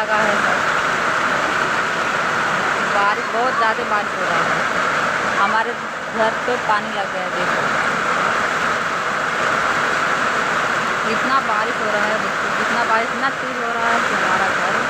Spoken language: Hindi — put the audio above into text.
लगा है सब। बारिश, बहुत ज़्यादा बारिश हो रहा है। हमारे घर पे पानी लग गया है, देखो। इतना बारिश हो रहा है, जितना बारिश, इतना तेज हो रहा है कि हमारा घर